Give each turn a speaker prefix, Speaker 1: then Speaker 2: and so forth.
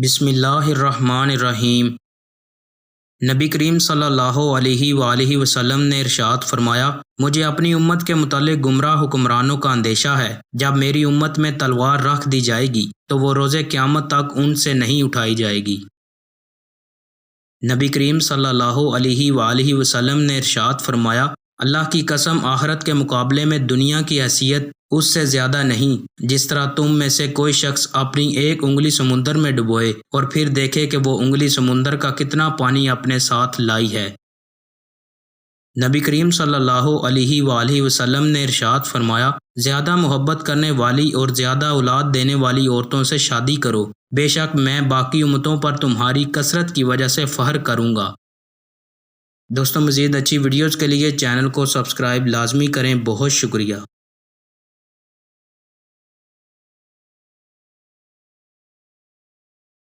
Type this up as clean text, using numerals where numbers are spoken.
Speaker 1: بسم اللہ الرحمن الرحیم۔ نبی کریم صلی اللہ علیہ وآلہ وسلم نے ارشاد فرمایا، مجھے اپنی امت کے متعلق گمراہ حکمرانوں کا اندیشہ ہے۔ جب میری امت میں تلوار رکھ دی جائے گی تو وہ روز قیامت تک ان سے نہیں اٹھائی جائے گی۔ نبی کریم صلی اللہ علیہ وآلہ وسلم نے ارشاد فرمایا، اللہ کی قسم آخرت کے مقابلے میں دنیا کی حیثیت اس سے زیادہ نہیں، جس طرح تم میں سے کوئی شخص اپنی ایک انگلی سمندر میں ڈبوئے اور پھر دیکھے کہ وہ انگلی سمندر کا کتنا پانی اپنے ساتھ لائی ہے۔ نبی کریم صلی اللہ علیہ وآلہ وسلم نے ارشاد فرمایا، زیادہ محبت کرنے والی اور زیادہ اولاد دینے والی عورتوں سے شادی کرو، بے شک میں باقی امتوں پر تمہاری کثرت کی وجہ سے فخر کروں گا۔ دوستوں، مزید اچھی ویڈیوز کے لیے چینل کو سبسکرائب لازمی کریں۔ بہت شکریہ۔